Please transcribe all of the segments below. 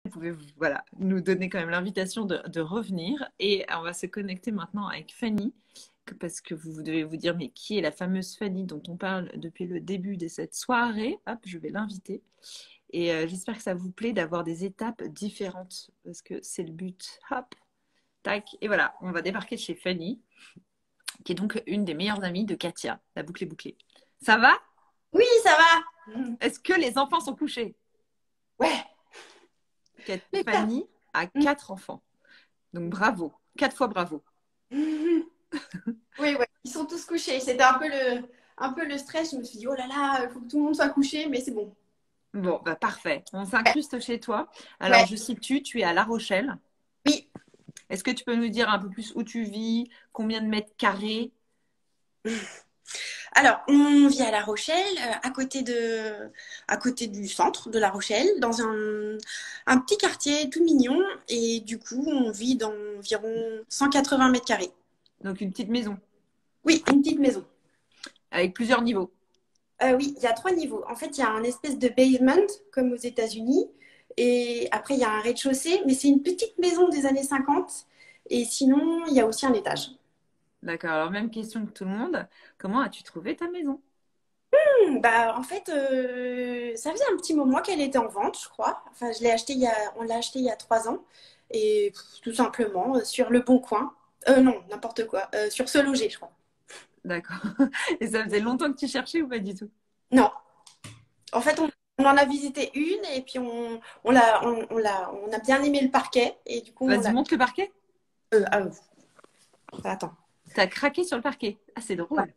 Vous pouvez voilà, nous donner quand même l'invitation de revenir. Et on va se connecter maintenant avec Fanny, parce que vous devez vous dire, mais qui est la fameuse Fanny dont on parle depuis le début de cette soirée? Hop, je vais l'inviter. Et j'espère que ça vous plaît d'avoir des étapes différentes, parce que c'est le but. Hop, tac. Et voilà, on va débarquer chez Fanny, qui est donc une des meilleures amies de Katia, la boucle est bouclée. Ça va? Oui, ça va. Est-ce que les enfants sont couchés? Ouais. Les quatre. Fanny a 4 enfants. Donc bravo, 4 fois bravo. Oui, ouais. Ils sont tous couchés. C'était un peu le stress. Je me suis dit, oh là là, il faut que tout le monde soit couché, mais c'est bon. Bon, bah parfait. On Ouais. s'incruste chez toi. Alors, Ouais. je situe, tu es à La Rochelle. Oui. Est-ce que tu peux nous dire un peu plus où tu vis, combien de mètres carrés? Alors, on vit à La Rochelle, à côté du centre de La Rochelle, dans un petit quartier tout mignon. Et du coup, on vit dans environ 180 mètres carrés. Donc, une petite maison Oui, une petite maison. avec plusieurs niveaux. Oui, il y a 3 niveaux. En fait, il y a un espèce de basement, comme aux États-Unis. Et après, il y a un rez-de-chaussée, mais c'est une petite maison des années 50. Et sinon, il y a aussi un étage. D'accord. Alors, même question que tout le monde. Comment as-tu trouvé ta maison? Bah, en fait, ça faisait un petit moment qu'elle était en vente, je crois. Enfin, on l'a acheté il y a 3 ans. Et tout simplement, sur Le Bon Coin. Non, n'importe quoi. Sur Se Loger, je crois. D'accord. Et ça faisait longtemps que tu cherchais ou pas du tout? Non. En fait, on en a visité une et puis on a bien aimé le parquet. Et du coup, on Vas-y, l'a. monte le parquet. Ah, attends. T'as craqué sur le parquet. Ah, c'est Ouais. drôle.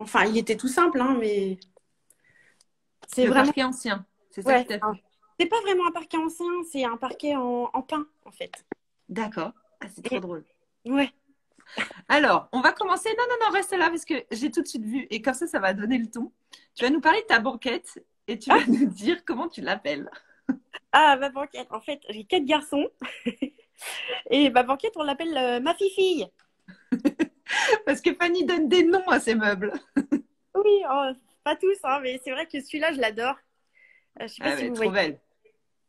Enfin, il était tout simple, hein, mais c'est Le vraiment. parquet ancien. C'est ça qui Ouais. t'a plu. C'est pas vraiment un parquet ancien, c'est un parquet en pin, en fait. D'accord. Ah, c'est trop Et- drôle. Ouais. Alors, on va commencer. Non, non, non, reste là parce que j'ai tout de suite vu. Et comme ça va donner le ton. Tu vas nous parler de ta banquette et tu Ah, vas nous dire comment tu l'appelles. ma banquette. En fait, j'ai 4 garçons. Et ma banquette, on l'appelle ma fille. Parce que Fanny donne des noms à ses meubles. Oui, oh, pas tous, hein, mais c'est vrai que celui-là, je l'adore. Je sais pas Ah, si mais vous trop voyez.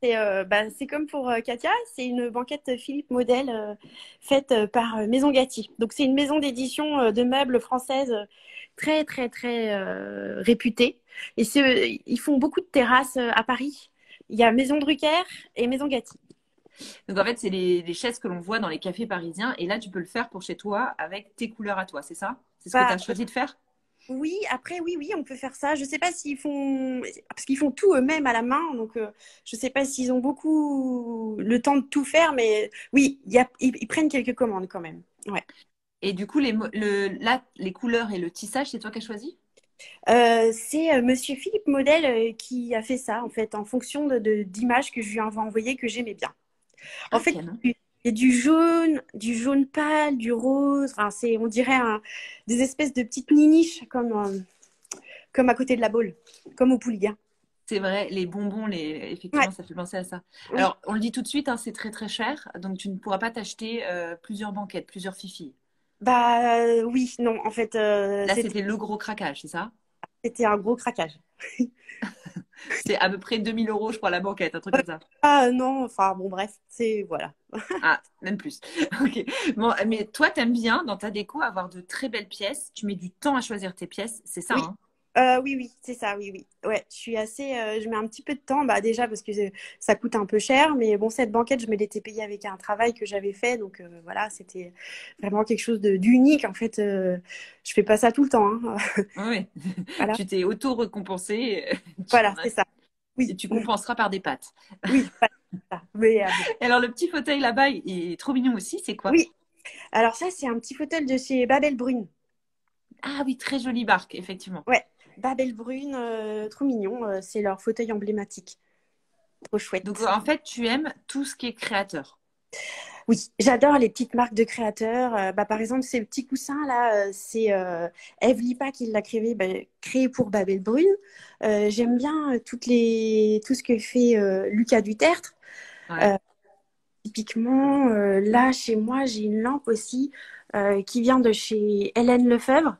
belle. C'est comme pour Katia, c'est une banquette Philippe Modèle faite par Maison Gatti. Donc c'est une maison d'édition de meubles française très très très réputée. Et ils font beaucoup de terrasses à Paris. Il y a Maison Drucker et Maison Gatti. Donc en fait, c'est les chaises que l'on voit dans les cafés parisiens. Et là, tu peux le faire pour chez toi avec tes couleurs à toi, c'est ça? C'est ce que tu Bah, as choisi de faire? oui, après oui, on peut faire ça. Je sais pas s'ils font parce qu'ils font tout eux-mêmes à la main, donc je sais pas s'ils ont beaucoup le temps de tout faire, mais oui, ils prennent quelques commandes quand même. Ouais. Et du coup, là, les couleurs et le tissage, c'est toi qui as choisi? C'est Monsieur Philippe Model qui a fait ça, en fait, en fonction d'images que je lui avais envoyées que j'aimais bien. En Ah, fait, canon. il y a du jaune pâle, du rose, enfin, on dirait des espèces de petites niniches comme à côté de la boule, comme au Pouliguen. C'est vrai, les bonbons, Ouais, effectivement, ça fait penser à ça. oui. Alors, on le dit tout de suite, hein, c'est très très cher, donc tu ne pourras pas t'acheter plusieurs banquettes, plusieurs fifilles. Bah oui, non, en fait, Là, c'était le gros craquage, c'est ça? c'était un gros craquage. C'est à peu près 2 000 euros, je crois, la banquette, un truc comme ça. Ah non, enfin bon, bref, c'est voilà. Ah, même plus. Ok. Bon, mais toi, t'aimes bien dans ta déco avoir de très belles pièces. Tu mets du temps à choisir tes pièces, c'est ça, Oui, hein? oui, c'est ça, oui, oui. Ouais, je mets un petit peu de temps, bah déjà parce que ça coûte un peu cher, mais bon, cette banquette, je me l'étais payée avec un travail que j'avais fait, donc voilà, c'était vraiment quelque chose d'unique. En fait, je fais pas ça tout le temps, hein. Oui. Voilà, Tu t'es auto-récompensé. Tu voilà, en as- c'est ça. Et Oui, tu compenseras par des pâtes. oui, voilà, c'est ça. Mais bon, Et alors, le petit fauteuil là-bas, il est trop mignon aussi, c'est quoi? oui. Alors ça, c'est un petit fauteuil de chez Babel Brune. Ah oui, très jolie barque, effectivement. Ouais, Babel Brune, trop mignon. C'est leur fauteuil emblématique. Trop Donc, chouette. en fait, tu aimes tout ce qui est créateur. Oui, j'adore les petites marques de créateurs. Bah, par exemple, ces petits coussins là, c'est Eve Lipa qui l'a créé, bah, créé pour Babel Brune. J'aime bien tout ce que fait Lucas Dutertre. Ouais. Euh, Typiquement, là, chez moi, j'ai une lampe aussi qui vient de chez Hélène Lefebvre.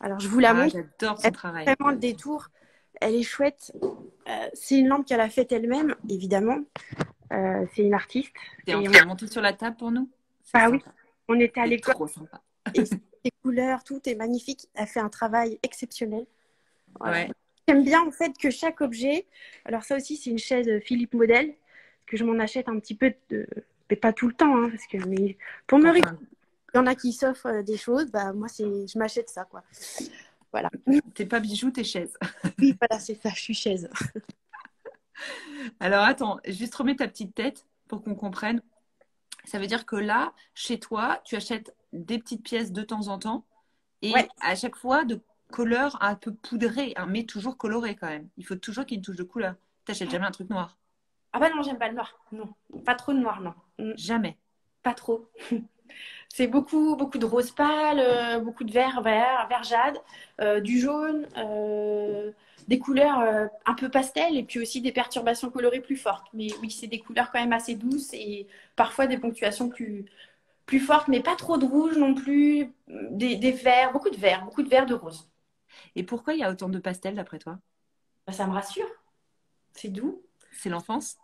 Alors, je vous la Ah, montre. j'adore Elle son fait travail. vraiment le détour. Elle est chouette. C'est une lampe qu'elle a faite elle-même, évidemment. C'est une artiste. T'es en Et train de monter sur la table pour nous? C'est bah oui, sympa. on était à C'est l'école trop sympa. et les couleurs, tout est magnifique. Elle fait un travail exceptionnel. Voilà. Ouais. J'aime bien en fait que chaque objet, alors ça aussi c'est une chaise Philippe Model, que je m'en achète un petit peu, mais pas tout le temps, hein, parce que mais pour me Quand régaler, t'as un- il y en a qui s'offrent des choses, bah moi je m'achète ça quoi. Voilà. T'es pas bijoux, t'es chaise. Oui, voilà, c'est ça, je suis chaise. Alors attends, juste remets ta petite tête pour qu'on comprenne. Ça veut dire que là, chez toi, tu achètes des petites pièces de temps en temps Ouais. et à chaque fois de couleur un peu poudrée, hein, mais toujours colorée quand même. Il faut toujours qu'il y ait une touche de couleur. T'achètes jamais un truc noir. Ah bah non, j'aime pas le noir. Non, pas trop de noir, non. Jamais. Pas trop. C'est beaucoup, beaucoup de rose pâle, beaucoup de vert jade, du jaune, des couleurs un peu pastel et puis aussi des perturbations colorées plus fortes. Mais oui, c'est des couleurs quand même assez douces et parfois des ponctuations plus fortes, mais pas trop de rouge non plus. Des verts, beaucoup de verts, de rose. Et pourquoi il y a autant de pastels d'après toi? Bah, ça me rassure, c'est doux. C'est l'enfance?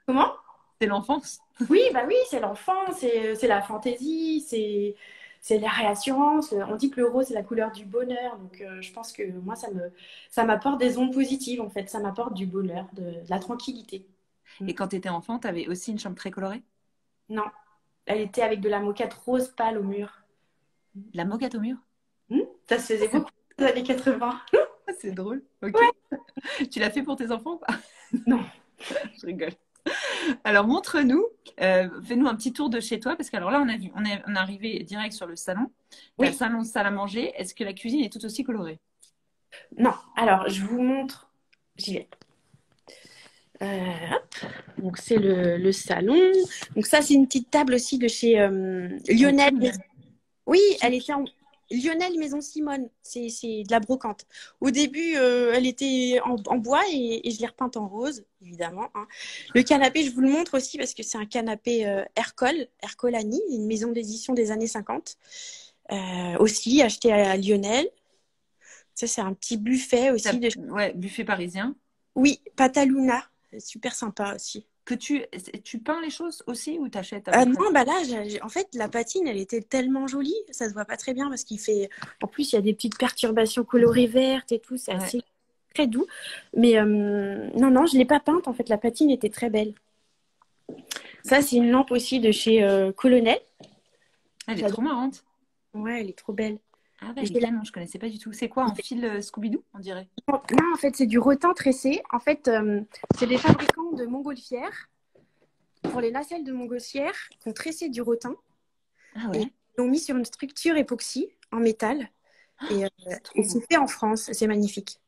Comment? C'est l'enfance? Oui, bah oui, c'est l'enfant, c'est la fantaisie, c'est la réassurance. On dit que le rose, c'est la couleur du bonheur. Donc, je pense que moi, ça m'apporte des ondes positives, en fait. Ça m'apporte du bonheur, de la tranquillité. Et quand tu étais enfant, tu avais aussi une chambre très colorée? Non, elle était avec de la moquette rose pâle au mur. La moquette au mur? Ça se faisait beaucoup dans les années 80. Ah, c'est drôle. Ok. Ouais. Tu l'as fait pour tes enfants ou pas? Non. Je rigole. Alors montre-nous, fais-nous un petit tour de chez toi parce qu'alors là on est arrivé direct sur le salon. Tu as Oui, salon, salle à manger. Est-ce que la cuisine est tout aussi colorée? non. Alors, je vous montre. J'y vais. Hop. Donc, c'est le salon. Donc, ça, c'est une petite table aussi de chez Elle est Lionel. trop mignonne. Oui, elle Chic. était en Lionel Maison Simone. C'est de la brocante. Au début, elle était en bois et je l'ai repeinte en rose, évidemment, hein. Le canapé, je vous le montre aussi parce que c'est un canapé Ercolani, une maison d'édition des années 50. Aussi acheté à Lionel. Ça, c'est un petit buffet aussi de. Ouais, buffet parisien. Oui, Pataluna. C'est super sympa aussi. Que tu peins les choses aussi ou t'achètes à peu près? Non, bah là, en fait, la patine, elle était tellement jolie. Ça se voit pas très bien parce qu'il fait. En plus, il y a des petites perturbations colorées vertes et tout. C'est Ouais. assez très doux. Mais non, non, je l'ai pas peinte. En fait, la patine était très belle. Ça, c'est une lampe aussi de chez Colonel. Elle est J'adore. trop marrante. Ouais, elle est trop belle. Ah ouais, Et elle est belle, moi je connaissais pas du tout. C'est quoi en fil Scooby-Doo, on dirait? non, en fait, c'est du rotin tressé. En fait, c'est des fabricants de montgolfières. Pour les nacelles de montgolfière, qui ont tressé du rotin Ah et ouais, l'ont mis sur une structure époxy en métal. c'est Et trop c'est beau. fait en France. C'est magnifique.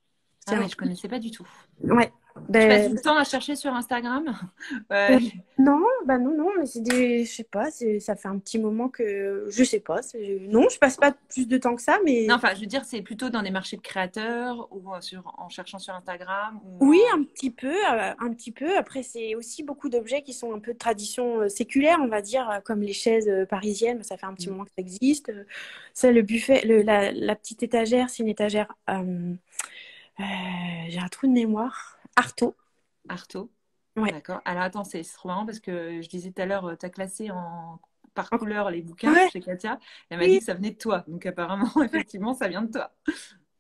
Ah ouais, je connaissais pas du tout. Ouais. Tu passes Ben, du temps à chercher sur Instagram? euh, Ouais. non, bah non, non, mais c'est des, je sais pas, ça fait un petit moment que, je sais pas, non, je passe pas plus de temps que ça, Non, mais enfin, je veux dire, c'est plutôt dans des marchés de créateurs ou en cherchant sur Instagram ou oui, en... un petit peu, un petit peu. Après, c'est aussi beaucoup d'objets qui sont un peu de tradition séculaire, on va dire, comme les chaises parisiennes. Ça fait un petit Mm. moment que ça existe. Ça, le buffet, la petite étagère, c'est une étagère. Euh, j'ai un trou de mémoire. Artaud. Arto. Ouais. D'accord. Alors attends, c'est trop marrant parce que je disais tout à l'heure, tu as classé par couleur les bouquins Ouais, chez Katia. Elle m'a dit oui. que ça venait de toi. Donc apparemment, effectivement, ça vient de toi.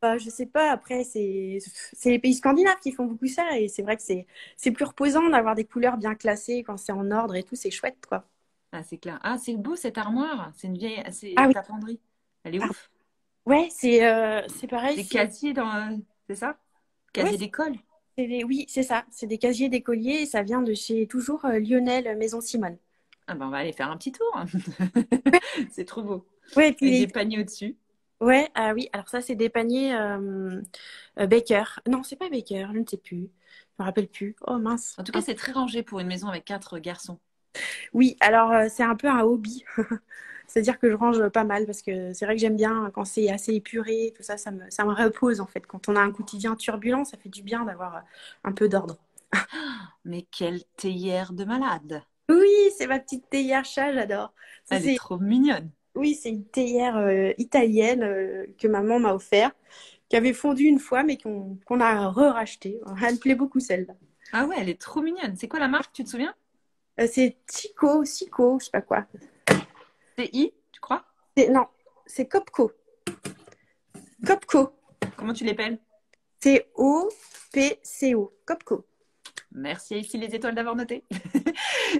Bah, je sais pas, après, c'est les pays scandinaves qui font beaucoup ça et c'est vrai que c'est plus reposant d'avoir des couleurs bien classées quand c'est en ordre et tout, c'est chouette, quoi. Ah, c'est clair. Ah, c'est beau cette armoire. C'est une vieille, Ah c'est oui, tapenderie. Elle est ah, ouf. ouais, c'est pareil, Des casiers dans, c'est ça? ouais, Casiers d'école. oui, c'est ça, c'est des casiers d'écoliers et ça vient de chez toujours Lionel Maison Simone. Ah ben, on va aller faire un petit tour. C'est trop beau. Ouais, et Avec puis, des paniers au-dessus. ouais, ah oui, alors ça, c'est des paniers Baker. Non, c'est pas Baker, je ne sais plus, je me rappelle plus. Oh mince. En tout cas, Ah, c'est très rangé pour une maison avec 4 garçons. oui, alors c'est un peu un hobby. C'est-à-dire que je range pas mal parce que c'est vrai que j'aime bien quand c'est assez épuré, tout ça, ça me repose en fait. Quand on a un quotidien turbulent, ça fait du bien d'avoir un peu d'ordre. Mais quelle théière de malade. Oui, c'est ma petite théière chat, j'adore. Ça, Elle est trop mignonne. oui, c'est une théière italienne que maman m'a offert, qui avait fondu une fois, mais qu'on a re-racheté. Elle me plaît beaucoup celle-là. Ah ouais, elle est trop mignonne. C'est quoi la marque, tu te souviens? C'est Chico, je sais pas quoi. CI, tu crois? Non, c'est Copco. Copco. Comment tu l'appelles? Copco. Copco. Merci ici les étoiles d'avoir noté.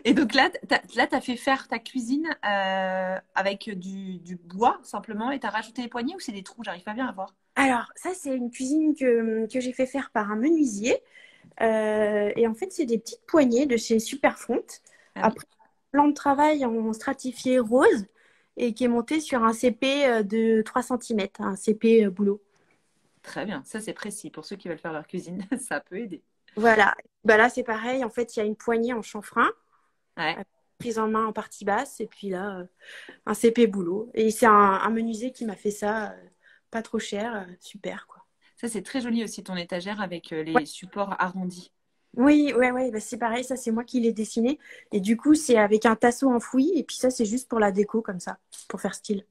Et donc là, t'as fait faire ta cuisine avec du bois simplement et t'as rajouté les poignées ou c'est des trous? J'arrive pas bien à voir. Alors, ça, c'est une cuisine que j'ai fait faire par un menuisier. Et en fait, c'est des petites poignées de chez Superfront. Ah oui, Après, plan de travail en stratifié rose et qui est monté sur un CP de 3 centimètres, un CP boulot. très bien. Ça, c'est précis. Pour ceux qui veulent faire leur cuisine, ça peut aider. Voilà. Bah là, c'est pareil. En fait, il y a une poignée en chanfrein, Ouais, prise en main en partie basse, et puis là, un CP boulot. Et c'est un menuisier qui m'a fait ça, pas trop cher, super, quoi. ça, c'est très joli aussi ton étagère avec Ouais. les supports arrondis. Oui, ouais, ouais, bah, c'est pareil. Ça, c'est moi qui l'ai dessiné. Et du coup, c'est avec un tasseau enfoui. Et puis ça, c'est juste pour la déco, comme ça, pour faire style.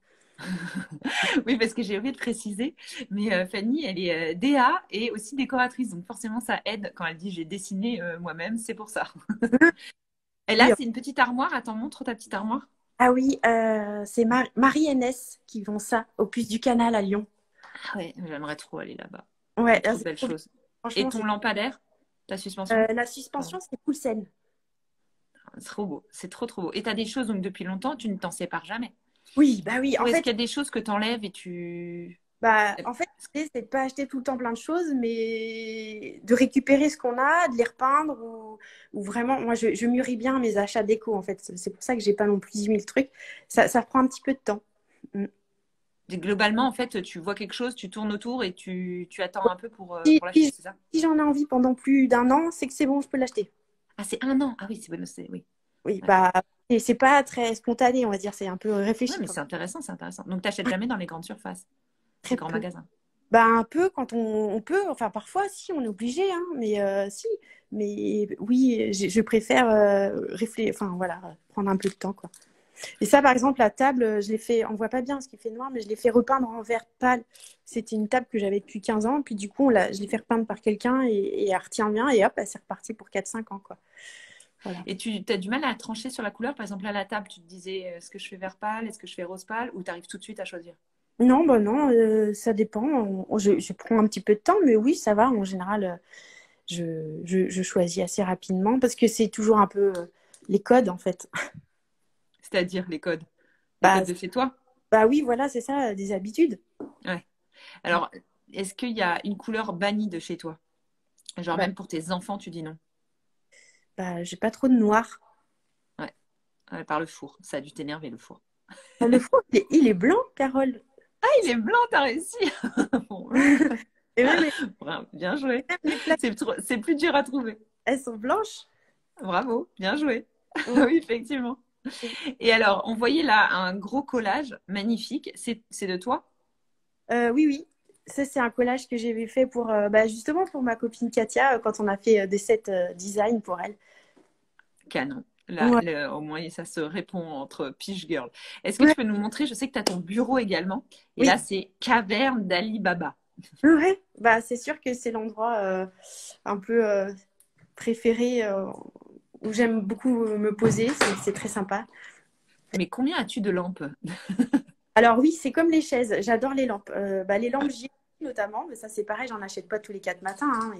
Oui, parce que j'ai oublié de préciser, mais Fanny, elle est DA et aussi décoratrice. Donc forcément, ça aide quand elle dit j'ai dessiné moi-même, c'est pour ça. Et là, Oui. c'est une petite armoire. Attends, montre ta petite armoire. Ah oui, c'est Marie NS qui vend ça au Puce du Canal à Lyon. Ah ouais, j'aimerais trop aller là-bas. Il y Ouais, a là, trop de c'est belles trop bien. choses. Et Franchement, ton c'est lampadaire, ta suspension? la Pardon. suspension, c'est Poulsen. C'est trop beau. C'est trop, trop beau. Et tu as des choses, donc depuis longtemps, tu ne t'en sépares jamais. Oui, bah oui. Ou est-ce qu'il y a des choses que tu enlèves et tu... En fait, l'idée, c'est de pas acheter tout le temps plein de choses, mais de récupérer ce qu'on a, de les repeindre ou vraiment, moi, je mûris bien mes achats déco, en fait. C'est pour ça que j'ai pas non plus 10 000 trucs. Ça prend un petit peu de temps. Mm. Globalement, en fait, tu vois quelque chose, tu tournes autour et tu attends un peu Si, pour l'acheter, si- c'est ça? si j'en ai envie pendant plus d'un an, c'est que c'est bon, je peux l'acheter. Ah, c'est un an. Ah oui, c'est bon, c'est... Oui. Oui, Ouais. bah, et c'est pas très spontané, on va dire, c'est un peu Ouais, réfléchi mais quand c'est même. intéressant, c'est intéressant. Donc, tu n'achètes jamais dans les grandes surfaces, les Très grands peu. magasins. Bah, un peu quand on peut, enfin parfois si on est obligé, hein, mais si. Mais oui, je préfère enfin voilà, prendre un peu de temps, quoi. Et ça, par exemple, la table, je l'ai fait, on voit pas bien ce qui fait noir, mais je l'ai fait repeindre en vert pâle. C'était une table que j'avais depuis 15 ans, puis du coup, je l'ai fait repeindre par quelqu'un et elle retient bien, et hop, elle s'est repartie pour 4 5 ans, quoi. Voilà. Et tu as du mal à trancher sur la couleur. Par exemple, à la table, tu te disais, est-ce que je fais vert pâle, est-ce que je fais rose pâle, ou tu arrives tout de suite à choisir? Non, bah non, ça dépend. Je prends un petit peu de temps, mais oui, ça va. En général, je choisis assez rapidement parce que c'est toujours un peu les codes, en fait. C'est-à-dire les codes. Les Bah, codes de chez toi? bah oui, voilà, c'est ça, des habitudes. Ouais. Alors, est-ce qu'il y a une couleur bannie de chez toi? Genre, Bah, même pour tes enfants, tu dis non. j'ai pas trop de noir. Ouais. Ouais, par le four. Ça a dû t'énerver, le four. Le four, il est blanc, Carole. Ah, il est blanc, t'as réussi. Bon, Et même bravo, bien joué. les plaques, C'est plus dur à trouver. elles sont blanches. Bravo, bien joué. Mm. Oui, effectivement. Et alors, on voyait là un gros collage magnifique. C'est de toi? Oui, oui. Ça, c'est un collage que j'avais fait pour, justement pour ma copine Katia quand on a fait des sets design pour elle. Canon. Là, Ouais. au moins, ça se répond entre Peach Girl. Est-ce que Ouais, tu peux nous montrer? Je sais que tu as ton bureau également. Et oui. là, c'est Caverne d'Ali Baba. Ouais. Bah, c'est sûr que c'est l'endroit un peu préféré où j'aime beaucoup me poser. C'est très sympa. Mais combien as-tu de lampes? Alors oui, c'est comme les chaises. J'adore les lampes. Les lampes J notamment, mais ça c'est pareil, j'en achète pas tous les 4 matins, hein,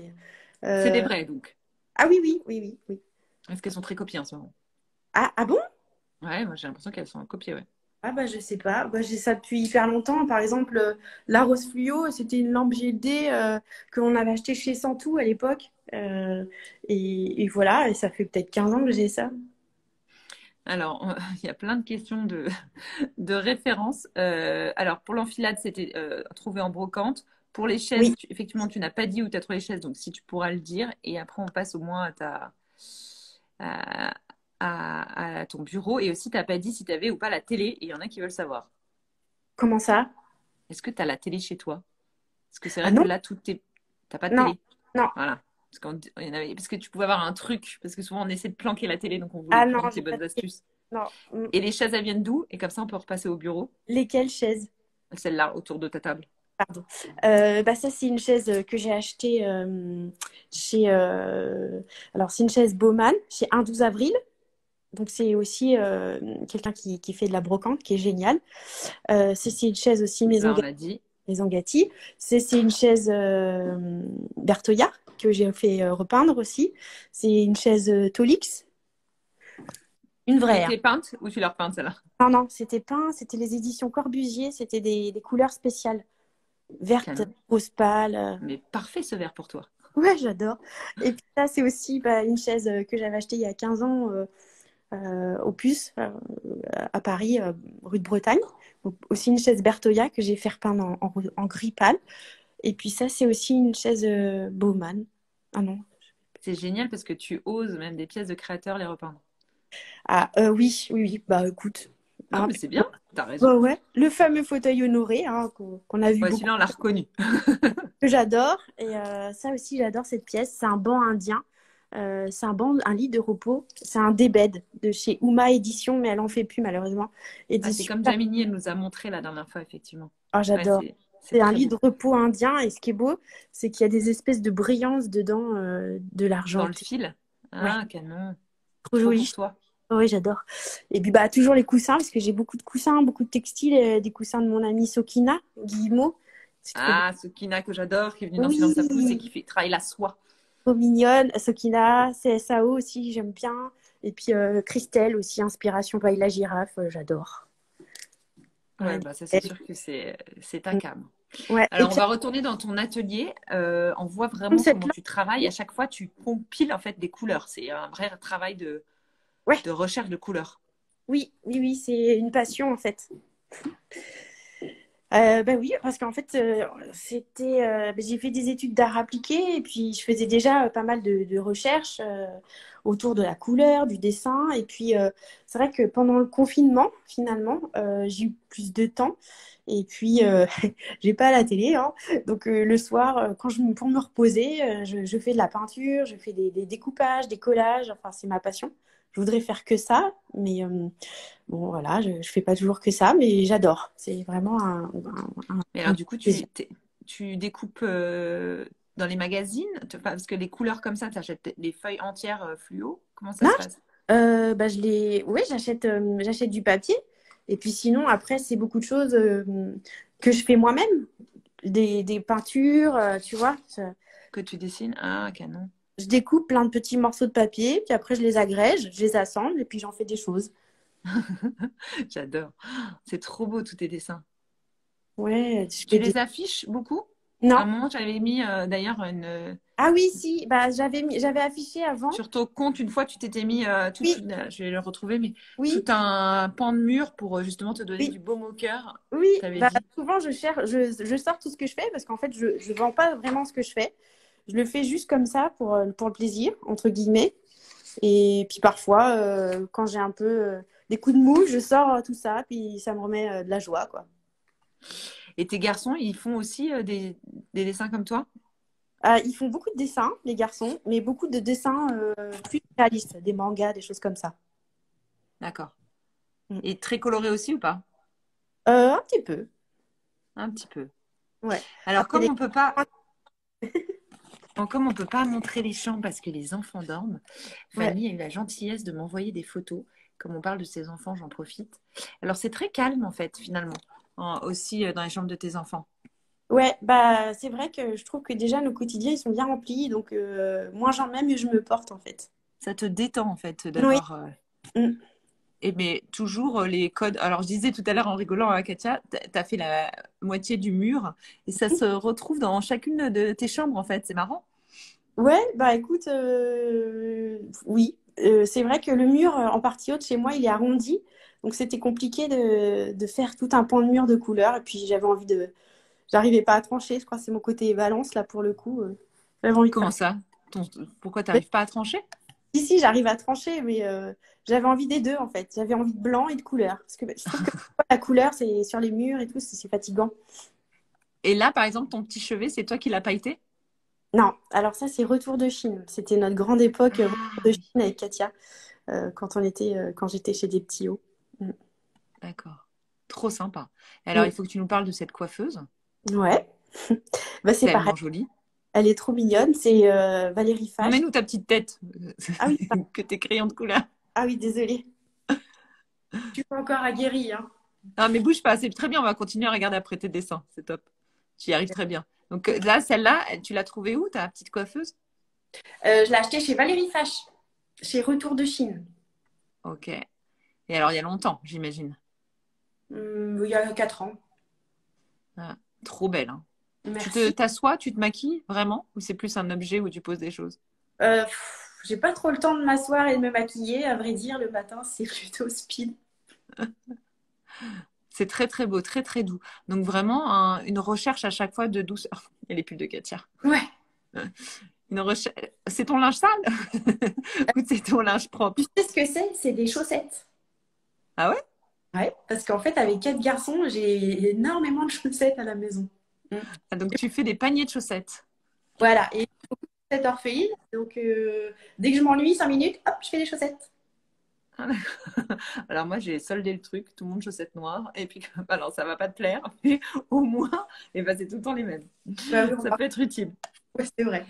C'est des euh, vrais, donc. Ah oui, oui, oui, oui, oui. Est-ce qu'elles sont très copiées en ce moment? Ah bon? Ouais, moi j'ai l'impression qu'elles sont copiées, ouais. Ah bah je sais pas. Bah, j'ai ça depuis hyper longtemps. Par exemple, la rose fluo, c'était une lampe GD que l'on avait acheté chez Santou à l'époque. Et voilà, et ça fait peut-être 15 ans que j'ai ça. Alors, il y a plein de questions de référence. Alors, pour l'enfilade, c'était trouvé en brocante. Pour les chaises, Oui. effectivement, tu n'as pas dit où tu as trouvé les chaises, donc si tu pourras le dire. Et après, on passe au moins à, à ton bureau. Et aussi, tu n'as pas dit si tu avais ou pas la télé. Et il y en a qui veulent savoir. Comment ça? Est-ce que tu as la télé chez toi? Parce que c'est Ah vrai que non? là, tout est... T'as pas de Non, télé. non. Voilà. Parce que tu pouvais avoir un truc. Parce que souvent, on essaie de planquer la télé, donc on voulait Ah non, prendre tes j'ai pas bonnes de télé. astuces. Non. Et les chaises, elles viennent d'où? Et comme ça, on peut repasser au bureau. Lesquelles chaises? Celle-là, autour de ta table. Pardon. Ça, c'est une chaise que j'ai achetée chez. Alors, c'est une chaise Baumann, chez 1 12 avril. Donc, c'est aussi quelqu'un qui fait de la brocante, qui est génial. C'est une chaise aussi Là, on l'a dit. Maison Gatti. C'est une chaise Bertoya que j'ai fait repeindre aussi. C'est une chaise Tolix, une Qui vraie, hein. était peinte ou tu l'as repeinte, celle-là? Non, non, c'était peint, c'était les éditions Corbusier, c'était des couleurs spéciales, vertes, Canon. rose pâle. Mais parfait ce verre pour toi. Ouais, j'adore. Et puis ça, c'est aussi une chaise que j'avais achetée il y a 15 ans au Puce, à Paris, rue de Bretagne. Donc, aussi une chaise Bertoya que j'ai fait repeindre en gris pâle. Et puis ça, c'est aussi une chaise Baumann. Ah non. C'est génial parce que tu oses même des pièces de créateurs les repeindre. Ah oui, oui, oui. Bah écoute. Non, Hein, mais c'est bien, t'as raison. ouais, ouais. Le fameux fauteuil honoré hein, qu'on a vu Ouais, beaucoup, celui-là, on l'a reconnu. que j'adore. Et ça aussi, j'adore cette pièce. C'est un banc indien. C'est un lit de repos. C'est un débed de chez Uma Édition, mais elle en fait plus malheureusement. Ah, c'est Édition. comme Jamini, elle nous a montré la dernière fois, effectivement. Ah, Ouais, j'adore. c'est C'est un très lit beau. de repos indien. Et ce qui est beau, c'est qu'il y a des espèces de brillance dedans, de Dans le l'argenté. fil? Ouais, Ah, canon. trop Trop joli. pour toi. Oui, j'adore. Et puis bah toujours les coussins, parce que j'ai beaucoup de coussins, beaucoup de textiles, des coussins de mon amie Sokina, Guillemot. C'est trop beau. Ah, ce Kina que j'adore, qui est venu dans Silence à Pouce et Oui, qui travaille la soie. trop mignonne. Sokina, CSAO aussi, j'aime bien. Et puis Christelle aussi, Inspiration by la girafe, j'adore. Ouais, Ouais, bah ça, c'est sûr que c'est ta cam. ouais. Et Alors, on puis va retourner dans ton atelier. On voit comme vraiment cette comment là, tu travailles. À chaque fois, tu compiles en fait des couleurs. C'est un vrai travail ouais, de recherche de couleurs. oui, oui, oui, c'est une passion en fait. Ben oui, parce qu'en fait, j'ai fait des études d'art appliqué et puis je faisais déjà pas mal de recherches autour de la couleur, du dessin. Et puis, c'est vrai que pendant le confinement, finalement, j'ai eu plus de temps. Et puis, j'ai pas la télé, hein. Donc, le soir, pour me reposer, je fais de la peinture, je fais des découpages, des collages. Enfin, c'est ma passion. Je voudrais faire que ça, mais bon, voilà, je fais pas toujours que ça, mais j'adore. C'est vraiment Mais alors, un du coup, plaisir. tu découpes dans les magazines? Parce que les couleurs comme ça, tu achètes les feuilles entières fluo. Comment ça Non, se passe? bah, ouais, j'achète du papier. Et puis sinon, après, c'est beaucoup de choses que je fais moi-même. Des peintures, tu vois. Que tu dessines? Ah, canon. Je découpe plein de petits morceaux de papier, puis après, je les agrège, je les assemble, et puis j'en fais des choses. J'adore. C'est trop beau, tous tes dessins. Ouais, je Tu fais des... les affiches beaucoup? À Non. un moment, j'avais mis d'ailleurs une, Ah oui, si, bah, j'avais affiché avant. sur ton compte, une fois, tu t'étais mis Oui, je vais le retrouver, mais tout oui, un pan de mur pour justement te donner oui. du baume au cœur. Oui, Tu avais bah, dit. souvent je cherche, je sors tout ce que je fais parce qu'en fait je ne vends pas vraiment ce que je fais. Je le fais juste comme ça pour le plaisir, entre guillemets. Et puis parfois, quand j'ai un peu des coups de mou, je sors tout ça, puis ça me remet de la joie, quoi. Et tes garçons, ils font aussi des dessins comme toi? Ils font beaucoup de dessins, les garçons, mais beaucoup de dessins plus réalistes, des mangas, des choses comme ça. D'accord. Mm. Et très coloré aussi ou pas? Un petit peu, Un petit peu. ouais. Alors, Après, comme on peut pas montrer les chambres parce que les enfants dorment, ouais. Fanny a eu la gentillesse de m'envoyer des photos. Comme on parle de ses enfants, j'en profite. Alors, c'est très calme en fait, finalement, aussi dans les chambres de tes enfants. Ouais, bah c'est vrai que je trouve que déjà nos quotidiens ils sont bien remplis, donc moins j'en mets, mieux je me porte en fait. Ça te détend en fait Oui. d'avoir. Mm. Et mais toujours les codes. Alors, je disais tout à l'heure en rigolant à Katia, tu as fait la moitié du mur et ça se retrouve dans chacune de tes chambres en fait. C'est marrant. Ouais, bah écoute, oui. C'est vrai que le mur en partie haute chez moi il est arrondi, donc c'était compliqué de faire tout un pan de mur de couleur. Et puis j'arrivais pas à trancher. Je crois que c'est mon côté balance là pour le coup. J'avais envie de Comment faire. ça? Pourquoi tu n'arrives pas à trancher? Si, j'arrive à trancher, mais j'avais envie des deux en fait. J'avais envie de blanc et de couleur, parce que je trouve que la couleur c'est sur les murs et tout, c'est fatigant. Et là, par exemple, ton petit chevet, c'est toi qui l'as pailleté? Non, alors ça, c'est Retour de Chine. C'était notre grande époque, Retour Ah de oui, Chine avec Katia, quand j'étais chez des petits hauts. Mm. d'accord. Trop sympa. Alors, Mm. il faut que tu nous parles de cette coiffeuse. Ouais, bah, c'est pareil. Tellement jolie. Elle est trop mignonne. C'est Valérie Fache. Emmène-nous ta petite tête Ah oui, que tes crayons de couleur. Ah oui, désolée. Tu es encore aguerrie, hein. Non, mais bouge pas, c'est très bien. On va continuer à regarder après tes dessins. C'est top. Tu y arrives très bien. Donc là, celle-là, tu l'as trouvée où, ta petite coiffeuse? Je l'ai achetée chez Valérie Fache, chez Retour de Chine. Ok. Et alors, il y a longtemps, j'imagine. Il y a 4 ans. Ah, trop belle, hein. Merci. T'assois, tu te maquilles, vraiment? Ou c'est plus un objet où tu poses des choses? J'ai pas trop le temps de m'asseoir et de me maquiller. À vrai dire, le matin, c'est plutôt speed. C'est très, très beau, très, très doux. Donc vraiment, une recherche à chaque fois de douceur. Il y a les pulls de Katia. Ouais. Une recherche... C'est ton linge sale ou c'est ton linge Tu propre? sais ce que c'est? C'est des chaussettes. Ah ouais? Ouais. Parce qu'en fait, avec 4 garçons, j'ai énormément de chaussettes à la maison. Mm. Ah, donc tu fais des paniers de chaussettes. Voilà. Et beaucoup de chaussettes orphelines. Donc, dès que je m'ennuie, 5 minutes, hop, je fais des chaussettes. Ah, alors moi, j'ai soldé le truc, tout le monde chaussettes noires. Et puis, alors ça va pas te plaire, mais au moins, et ben, c'est tout le temps les mêmes. Bah oui, Ça peut être utile. ouais, c'est vrai.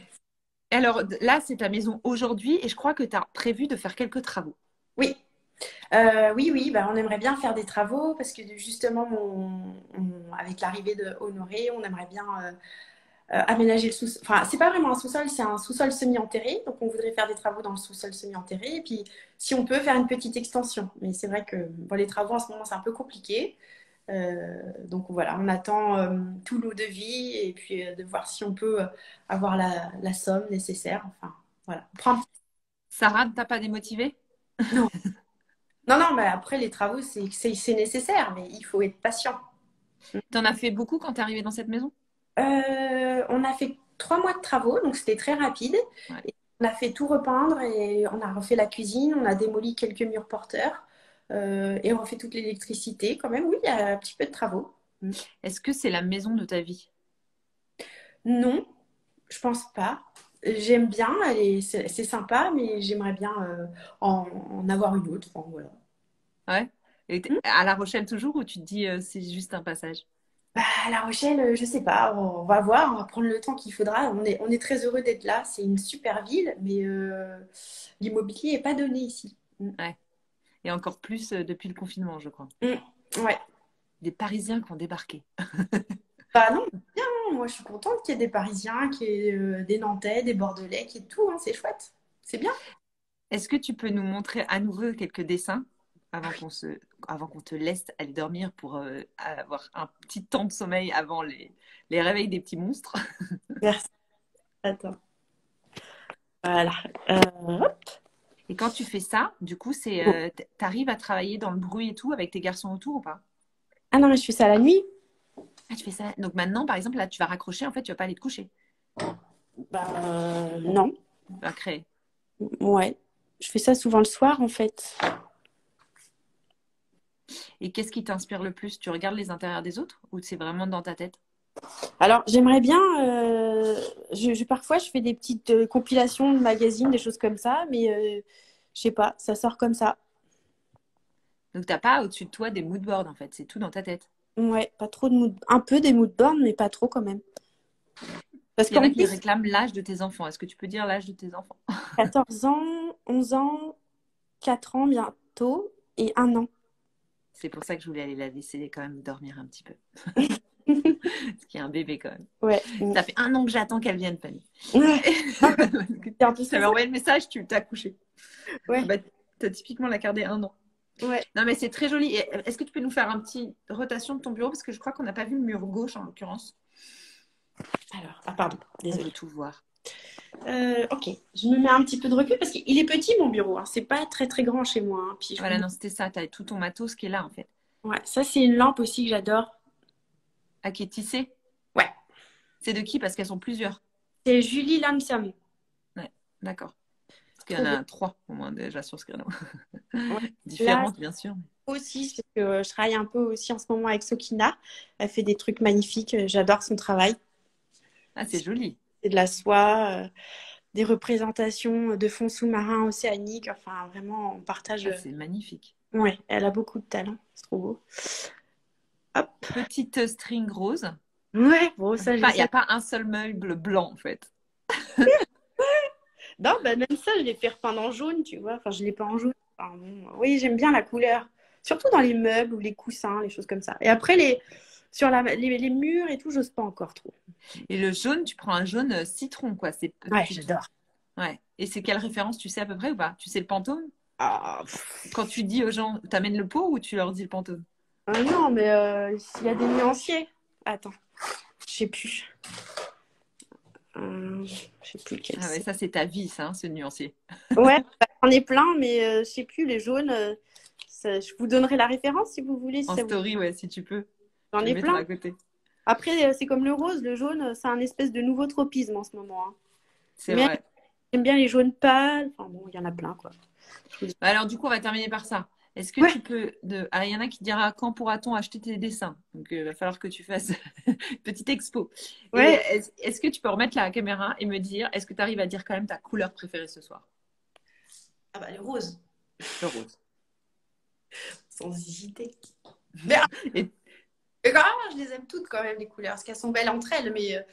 Et alors là, c'est ta maison aujourd'hui et je crois que tu as prévu de faire quelques travaux. Oui. Oui, bah, on aimerait bien faire des travaux parce que justement, avec l'arrivée de Honoré, on aimerait bien aménager le sous-sol. Enfin, c'est pas vraiment un sous-sol, c'est un sous-sol semi-enterré. Donc, on voudrait faire des travaux dans le sous-sol semi-enterré. Et puis, si on peut, faire une petite extension. Mais c'est vrai que bon, les travaux en ce moment, c'est un peu compliqué. Donc, voilà, on attend tous nos devis et puis de voir si on peut avoir la somme nécessaire. Enfin, voilà. Sarah, t'as pas démotivé? Non, non, mais après, les travaux, c'est nécessaire, mais il faut être patient. T'en as fait beaucoup quand t'es arrivée dans cette maison? On a fait 3 mois de travaux, donc c'était très rapide. Ouais. Et on a fait tout repeindre et on a refait la cuisine, on a démoli quelques murs porteurs et on refait toute l'électricité. Quand même, oui, il y a un petit peu de travaux. Mm. Est-ce que c'est la maison de ta vie? Non, je pense pas. J'aime bien, c'est sympa, mais j'aimerais bien en avoir une autre. Enfin, voilà. Ouais. Et Mm. à La Rochelle toujours ou tu te dis c'est juste un passage? Bah, à La Rochelle, je sais pas, on va voir, on va prendre le temps qu'il faudra. On est très heureux d'être là, c'est une super ville, mais l'immobilier n'est pas donné ici. Mm. Ouais. Et encore plus depuis le confinement, je crois. Mm. Ouais. Des Parisiens qui ont débarqué. Bah non, bien, moi je suis contente qu'il y ait des Parisiens, qu'il y ait des Nantais, des Bordelais, qu'il y ait tout, hein, c'est chouette. C'est bien. Est-ce que tu peux nous montrer à nouveau quelques dessins avant qu'on te laisse aller dormir pour avoir un petit temps de sommeil avant les réveils des petits monstres? Merci. Attends. Voilà. Hop. Et quand tu fais ça, du coup, Bon. t'arrives à travailler dans le bruit et tout avec tes garçons autour ou pas? Ah non, mais je fais ça la nuit. Ah, tu fais ça. Donc maintenant, par exemple, là, tu vas raccrocher, en fait, tu vas pas aller te coucher. Bah non. Tu vas créer. Ouais. Je fais ça souvent le soir en fait. Et qu'est-ce qui t'inspire le plus? Tu regardes les intérieurs des autres ou c'est vraiment dans ta tête? Alors j'aimerais bien, parfois je fais des petites compilations de magazines, des choses comme ça, mais je sais pas, ça sort comme ça. Donc t'as pas au-dessus de toi des mood boards, en fait. C'est tout dans ta tête. Ouais, pas trop de mood, un peu des mood boards, mais pas trop quand même. Parce Il y en a qu'en qui plus, réclament l'âge de tes enfants. Est-ce que tu peux dire l'âge de tes enfants? 14 ans, 11 ans, 4 ans bientôt et 1 an. C'est pour ça que je voulais aller la laisser quand même dormir un petit peu. Parce qu'il y a un bébé quand même. Ouais. Ça fait 1 an que j'attends qu'elle vienne, Fanny. Ouais. C'est un peu Tu t'avais ça. envoyé le message, tu t'as couché. Ouais. Bah, t'as typiquement la gardé 1 an. Ouais. Non, mais c'est très joli. Est-ce que tu peux nous faire un petit rotation de ton bureau? Parce que je crois qu'on n'a pas vu le mur gauche en l'occurrence. Alors, ah pardon, On désolée. veut tout voir. Ok, je me mets un petit peu de recul parce qu'il est petit mon bureau, hein. C'est pas très très grand chez moi, hein. Puis Voilà, non, c'était ça. Tu as tout ton matos qui est là en fait. ouais, ça c'est une lampe aussi que j'adore. Ah, qui est tissé. Ouais, C'est de qui? Parce qu'elles sont plusieurs. c'est Julie Lamsom. Ouais, d'accord. Parce qu'il y Trop en beau. a 3 au moins déjà sur ce créneau. Ouais. Là Différentes, bien sûr. aussi, parce que je travaille un peu aussi en ce moment avec Sokina. Elle fait des trucs magnifiques. J'adore son travail. Ah, c'est joli. C'est de la soie, des représentations de fonds sous-marins océaniques. Enfin, vraiment, on partage. Ah, c'est magnifique. Ouais, elle a beaucoup de talent. C'est trop beau. Hop. Petite string rose. Ouais, bon, ça, Il n'y j'essaie. a pas un seul meuble blanc en fait. Non, bah, même ça, je l'ai fait repeindre en jaune, tu vois. Enfin, je l'ai pas en jaune. Enfin, bon, oui, j'aime bien la couleur. Surtout dans les meubles ou les coussins, les choses comme ça. Et après, sur les murs et tout, j'ose pas encore trop. Et le jaune, tu prends un jaune citron, quoi. Ouais, j'adore. Ouais. Et c'est quelle référence, tu sais à peu près ou pas? Tu sais le Pantone? Ah, Quand tu dis aux gens, t'amènes le pot ou tu leur dis le Pantone? non, mais il y a des nuanciers. Attends, je sais plus. Je sais plus lequel Ah ouais, c'est. ça c'est ta vie, ça, hein, ce nuancier. Ouais, j'en ai plein, mais je sais plus, les jaunes. Je vous donnerai la référence si vous voulez. Si En ça vous... story, ouais, si tu peux. J'en Je le ai mettrai plein. à côté. Après, c'est comme le rose. Le jaune, c'est un espèce de nouveau tropisme en ce moment, hein. C'est Mais vrai. j'aime bien les jaunes pâles. Enfin bon, il y en a plein, quoi. Bah alors, du coup, on va terminer par ça. Est-ce que Ouais, tu peux. Ah, il y en a qui dira quand pourra-t-on acheter tes dessins? Donc, il va falloir que tu fasses une petite expo. Et ouais. est-ce que tu peux remettre la caméra et me dire, est-ce que tu arrives à dire quand même ta couleur préférée ce soir? Ah bah, le rose, Le rose. sans hésiter. Mais Et Mais quand même, je les aime toutes quand même, les couleurs, parce qu'elles sont belles entre elles, mais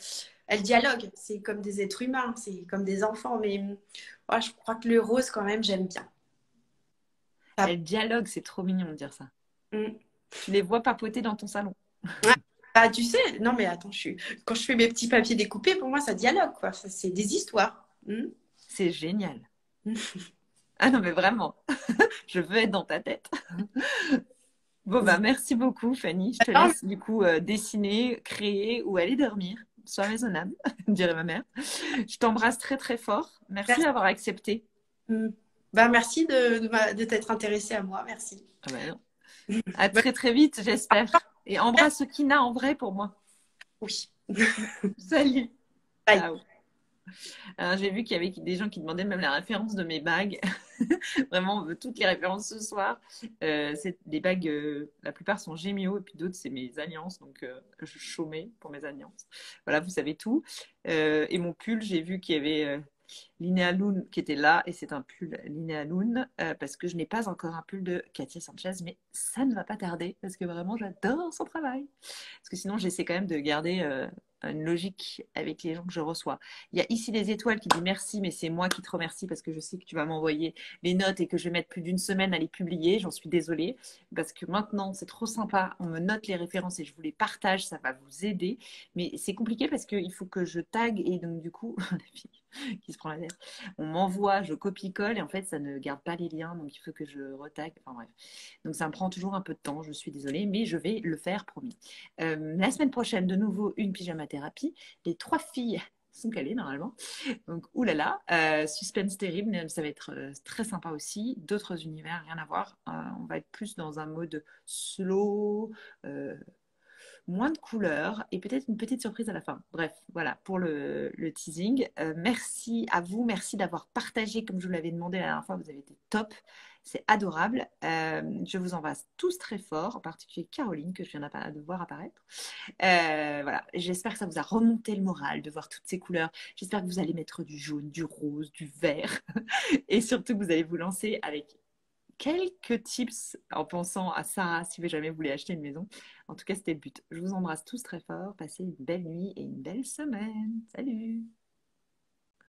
elles dialoguent. C'est comme des êtres humains, c'est comme des enfants. Mais ouais, je crois que le rose, quand même, j'aime bien. Ça- elles dialoguent, c'est trop mignon de dire ça. Mm. Tu les vois papoter dans ton salon. Ouais. Ah, tu sais, non mais attends, quand je fais mes petits papiers découpés, pour moi, ça dialogue, quoi. C'est des histoires. Mm. C'est génial. Ah non, mais vraiment, je veux être dans ta tête. Bon, bah, merci beaucoup, Fanny. Je te Attends, laisse du coup dessiner, créer ou aller dormir. Sois raisonnable, dirait ma mère. Je t'embrasse très très fort. Merci merci. d'avoir accepté. Mm. Bah, merci de t'être intéressée à moi, merci. Ah bah non. À très très vite, j'espère. Et embrasse Kina en vrai pour moi. Oui. Salut. Bye. Ciao. Alors, j'ai vu qu'il y avait des gens qui demandaient même la référence de mes bagues. Vraiment, on veut toutes les références ce soir. C'est des bagues, la plupart sont Gémio et puis d'autres, c'est mes alliances. Donc, je chômais pour mes alliances. Voilà, vous savez tout. Et mon pull, j'ai vu qu'il y avait Linnea Loon qui était là et c'est un pull Linnea Loon parce que je n'ai pas encore un pull de Katia Sanchez, mais ça ne va pas tarder parce que vraiment, j'adore son travail. Parce que sinon, j'essaie quand même de garder une logique avec les gens que je reçois. Il y a ici des étoiles qui disent merci, mais c'est moi qui te remercie parce que je sais que tu vas m'envoyer les notes et que je vais mettre plus d'une semaine à les publier. J'en suis désolée parce que maintenant, c'est trop sympa. On me note les références et je vous les partage. Ça va vous aider. Mais c'est compliqué parce qu'il faut que je tag et donc du coup, la fille qui se prend la tête, on m'envoie, je copie-colle et en fait, ça ne garde pas les liens. Donc il faut que je retag. Enfin bref. Donc ça me prend toujours un peu de temps. Je suis désolée, mais je vais le faire, promis. La semaine prochaine, de nouveau, une pyjama thérapie. Les 3 filles sont calées normalement. Donc, oulala, suspense terrible, mais ça va être très sympa aussi. D'autres univers, rien à voir. On va être plus dans un mode slow, moins de couleurs et peut-être une petite surprise à la fin. Bref, voilà pour le teasing. Merci à vous, merci d'avoir partagé comme je vous l'avais demandé la dernière fois. Vous avez été top, c'est adorable. Je vous embrasse tous très fort, en particulier Caroline que je viens de voir apparaître. Voilà, j'espère que ça vous a remonté le moral de voir toutes ces couleurs. J'espère que vous allez mettre du jaune, du rose, du vert et surtout que vous allez vous lancer avec quelques tips en pensant à Sarah si jamais vous voulez acheter une maison. En tout cas, c'était le but. Je vous embrasse tous très fort. Passez une belle nuit et une belle semaine. Salut!